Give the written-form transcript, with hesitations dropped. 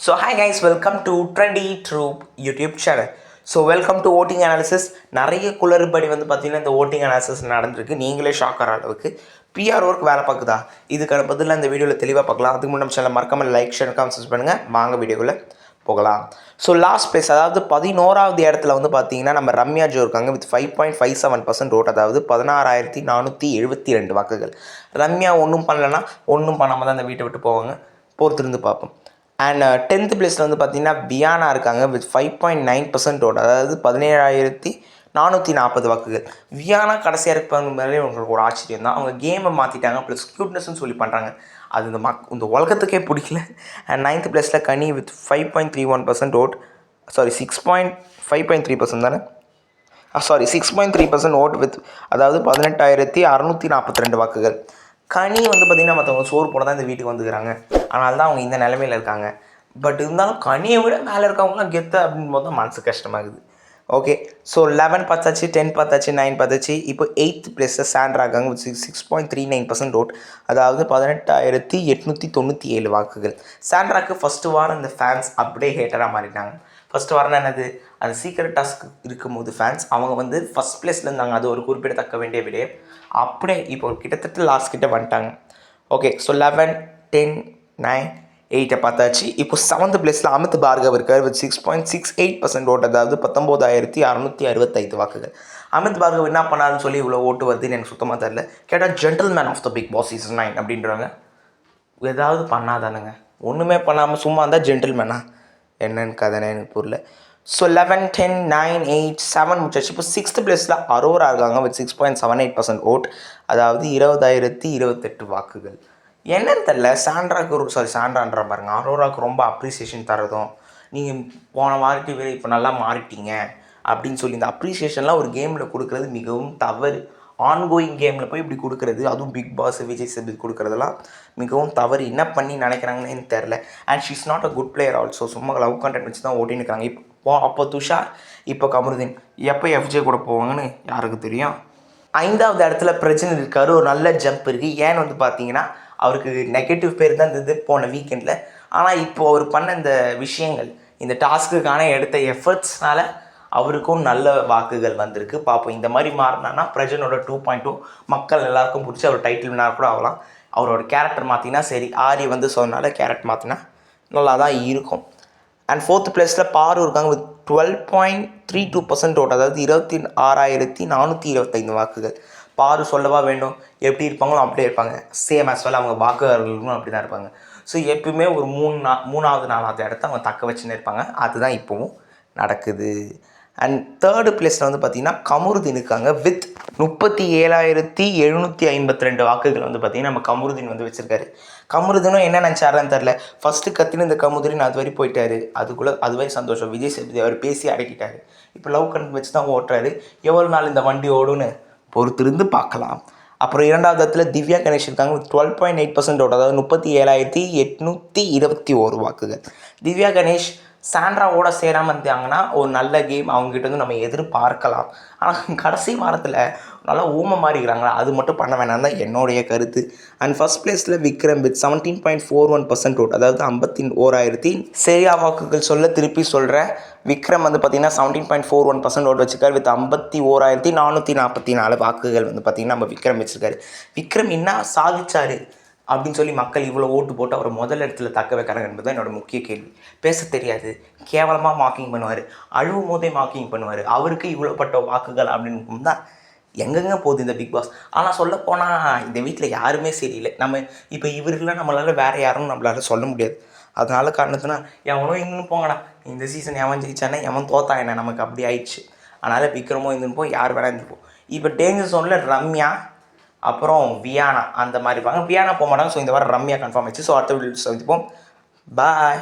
So hi guys, welcome to Trendy Troop YouTube channel. So welcome to voting analysis. நிறைய குளறுபடி வந்து பார்த்திங்கன்னா இந்த ஓட்டிங் அனாலிசிஸ் நடந்திருக்கு. நீங்களே ஷாக் ஆகிற அளவுக்கு பிஆர் ஒர்க் வேலை பார்க்குதா, இதுக்கான பதிலாக இந்த வீடியோவில் தெளிவாக பார்க்கலாம். அதுக்கு முன்னாடி நம்ம சேனல் மறக்காமல் லைக் ஷேர் கமெண்ட்ஸ் பண்ணுங்கள். வாங்க வீடியோக்குள்ளே போகலாம். ஸோ லாஸ்ட் பிளேஸ், அதாவது 11வது இடத்துல வந்து பார்த்தீங்கன்னா நம்ம ரம்யா ஜோ இருக்காங்க வித் 5.57% ஓட், அதாவது 16,472 வாக்குகள். ரம்யா ஒன்றும் பண்ணலைன்னா ஒன்றும் பண்ணாமல் தான் இந்த வீட்டை விட்டு போவாங்க. பொறுத்திருந்து பார்ப்போம். அண்ட் 10th பிளேஸில் வந்து பார்த்திங்கன்னா வியானா இருக்காங்க வித் 5.9% ஓட், அதாவது 17,440 வாக்குகள். வியானா கடைசியாக இருப்பாங்க மேலே உங்களுக்கு ஒரு ஆச்சரியம் தான். அவங்க கேமை மாற்றிட்டாங்க, ப்ளஸ் க்யூட்னஸ்ன்னு சொல்லி பண்ணுறாங்க. அது இந்த உலகத்துக்கே பிடிக்கல. அண்ட் 9th பிளேஸில் கனி வித் 5.31% ஓட், சாரி 5.3% தானே, 6.3% ஓட் வித், அதாவது 18,642 வாக்குகள். கனி வந்து பார்த்திங்கன்னா மற்றவங்க சோறு போட தான் இந்த வீட்டுக்கு வந்துக்கிறாங்க. அதனால தான் அவங்க இந்த நிலைமையில் இருக்காங்க. பட் இருந்தாலும் கனியை விட மேலே இருக்கவங்களாம் கெத்து அப்படின்னு போது தான் மனசு கஷ்டமாகுது. ஓகே, ஸோ 11 பார்த்தாச்சு, 10 பார்த்தாச்சு, 9 பார்த்தாச்சு. இப்போ 8th பிளேஸில் சாண்ட்ரா இருக்காங்க வித் 6.39% ஓட், அதாவது 18,897 வாக்குகள். சாண்ட்ராக்கு ஃபஸ்ட்டு வாரம் இந்த ஃபேன்ஸ் அப்படியே ஹேட்டராக மாறிட்டாங்க. ஃபஸ்ட்டு வாரம் என்னது, அது சீக்கிரம் டாஸ்க் இருக்கும்போது ஃபேன்ஸ் அவங்க வந்து ஃபஸ்ட் பிளேஸில் இருந்தாங்க. அது ஒரு குறிப்பிடத்தக்க வேண்டிய விடயம். அப்படியே இப்போ கிட்டத்தட்ட லாஸ்ட் கிட்ட வந்துட்டாங்க. ஓகே, ஸோ 11, 10, 9, 8 பார்த்தாச்சு. இப்போ 7th பிளேஸில் அமித் பார்கவ் இருக்கார் வித் 6.68% ஓட்டு, அதாவது 19,665 வாக்குகள். அமித் பார்கவ் என்ன பண்ணாருன்னு சொல்லி இவ்வளோ ஓட்டு வருதுன்னு எனக்கு சுத்தமாக தெரியல. கேட்டால் gentleman of the Big Boss season 9 அப்படின்றாங்க. ஏதாவது பண்ணாதானுங்க, ஒன்றுமே பண்ணாமல் சும்மா இருந்தால் ஜென்டில்மேனா என்னன்னு கதைனே எனக்கு புரியல. ஸோ 11, 10, 9, 8, 7 முடிச்சாச்சு. இப்போ 6th பிளேஸில் அரோரா இருக்காங்க வித் 6.78% ஓட், அதாவது 20,028 வாக்குகள். என்னன்னு தெரில, சாண்ட்ரான்ற பாருங்க, அரோராவுக்கு ரொம்ப அப்ரிசியேஷன் தரதும், நீங்கள் போன வாரத்தை வேறு இப்போ நல்லா மாறிட்டீங்க அப்படின்னு சொல்லி இந்த அப்ரிசியேஷன்லாம் ஒரு கேமில் கொடுக்குறது மிகவும் தவறு. ஆன்கோயிங் கேமில் போய் இப்படி கொடுக்குறது, அதுவும் பிக் பாஸ் விஜய் சேதுபதி கொடுக்குறதெல்லாம் மிகவும் தவறு. என்ன பண்ணி நினைக்கிறாங்கன்னு எனக்கு தெரில. And she is not a good player also. சும்மா லவ் கண்டென்ட் வச்சு தான் ஓட்டின்னு இருக்காங்க. அப்போ துஷார், இப்போ கமருதீன், எப்போ எஃப்ஜே கூட போவாங்கன்னு யாருக்கு தெரியும். 5வது இடத்துல பிரச்சனை இருக்காரு, ஒரு நல்ல ஜம்ப் இருக்குது. ஏன்னு வந்து பார்த்தீங்கன்னா அவருக்கு நெகட்டிவ் பேர் தான் இருந்தது போன வீக்கெண்டில். ஆனால் இப்போது அவர் பண்ண இந்த விஷயங்கள், இந்த டாஸ்க்குக்கான எடுத்த எஃபர்ட்ஸ்னால் அவருக்கும் நல்ல வாக்குகள் வந்திருக்கு. பார்ப்போம், இந்த மாதிரி மாறினான்னா பிரஜனோட 2.2 மக்கள் எல்லாருக்கும் பிடிச்சி அவர் டைட்டில் வினர் கூட ஆகலாம். அவரோட கேரக்டர் மாற்றினா சரி, ஆரி வந்து சொன்னால கேரக்டர் மாற்றினா நல்லா தான் இருக்கும். அண்ட் 4th பிளேஸில் பாரு இருக்காங்க வித் 12.32% ஓட்டு, அதாவது 26,425 வாக்குகள். பாரு சொல்லவா வேண்டும், எப்படி இருப்பாங்களோ அப்படியே இருப்பாங்க. சேம் ஆஸ் வெல் அவங்க வாக்குகளும் அப்படி தான் இருப்பாங்க. ஸோ எப்பவுமே ஒரு 3வது 4வது இடத்த அவங்க தக்க வச்சுன்னு இருப்பாங்க. அதுதான் இப்போவும் நடக்குது. அண்ட் 3rd பிளேஸில் வந்து பார்த்திங்கன்னா கமருதீன் இருக்காங்க வித் 37,752 வாக்குகள் வந்து பார்த்திங்கன்னா நம்ம கமருதீன் வந்து வச்சுருக்காரு. கமருதீனும் என்ன நினச்சாருன்னு தெரில. ஃபஸ்ட்டு கத்தின்னு இந்த கமருதீன் அது வரை போயிட்டார். அதுவே சந்தோஷம். விஜய் சேதுபதி அவர் பேசி அடக்கிட்டார். இப்போ லவ் கண்ட் வச்சு தான் ஓட்டுறாரு. எவ்வளோ நாள் இந்த வண்டி ஓடுன்னு பொறுத்திருந்து பார்க்கலாம். அப்புறம் 2வது இடத்துல திவ்யா கணேஷ் இருக்காங்க வித் 12.8% ஓட்டு, அதாவது 37,821 வாக்குகள். திவ்யா கணேஷ் சாண்ட்ராவோட சேராமல் இருந்தாங்கன்னா ஒரு நல்ல கேம் அவங்ககிட்ட வந்து நம்ம எதிர்பார்க்கலாம். ஆனால் கடைசி வாரத்தில் நல்லா ஊமை மாறிக்கிறாங்களா, அது மட்டும் பண்ண வேணாம் தான் என்னுடைய கருத்து. அண்ட் ஃபஸ்ட் பிளேஸில் விக்ரம் வித் 17.41% ஓட், அதாவது 51,000 சரியா வாக்குகள் சொல்ல திருப்பி சொல்கிறேன். விக்ரம் வந்து பார்த்திங்கன்னா 17.41% ஓட் வச்சுருக்காரு வித் 51,444 வாக்குகள் வந்து பார்த்திங்கன்னா நம்ம விக்ரம் வச்சுருக்காரு. விக்ரம் என்ன சாதிச்சார் அப்படின்னு சொல்லி மக்கள் இவ்வளோ ஓட்டு போட்டு அவரை முதல் இடத்துல தக்க வைக்கிறாங்க என்பது தான் என்னோட முக்கிய கேள்வி. பேச தெரியாது, கேவலமாக மார்க்கிங் பண்ணுவார், அழுவும் போதே மார்க்கிங் பண்ணுவார். அவருக்கு இவ்வளோப்பட்ட வாக்குகள் அப்படின்னு தான் எங்கெங்கே போகுது இந்த பிக் பாஸ். ஆனால் சொல்லப்போனால் இந்த வீட்டில் யாருமே சரியில்லை. நம்ம இப்போ இவருக்கெல்லாம் நம்மளால் வேறு யாரும் நம்மளால் சொல்ல முடியாது. அதனால காரணத்தினா எவனோ இன்னும் போங்கடா, இந்த சீசன் எவன் ஜெயிச்சானே எவன் தோத்தா என்ன, நமக்கு அப்படி ஆயிடுச்சு. அதனால் விக்ரமோ இருந்துப்போம், யார் வேணா இருந்துப்போம். இப்போ டேஞ்சர் ஜோனில் ரம்யா அப்புறம் வியானா அந்த மாதிரி இருப்பாங்க. வியானா போக மாட்டாங்க. ஸோ இந்த வாரம் ரம்யா கன்ஃபார்ம் ஆயிடுச்சு. ஸோ அடுத்த வீடியோ சந்திப்போம். பாய்.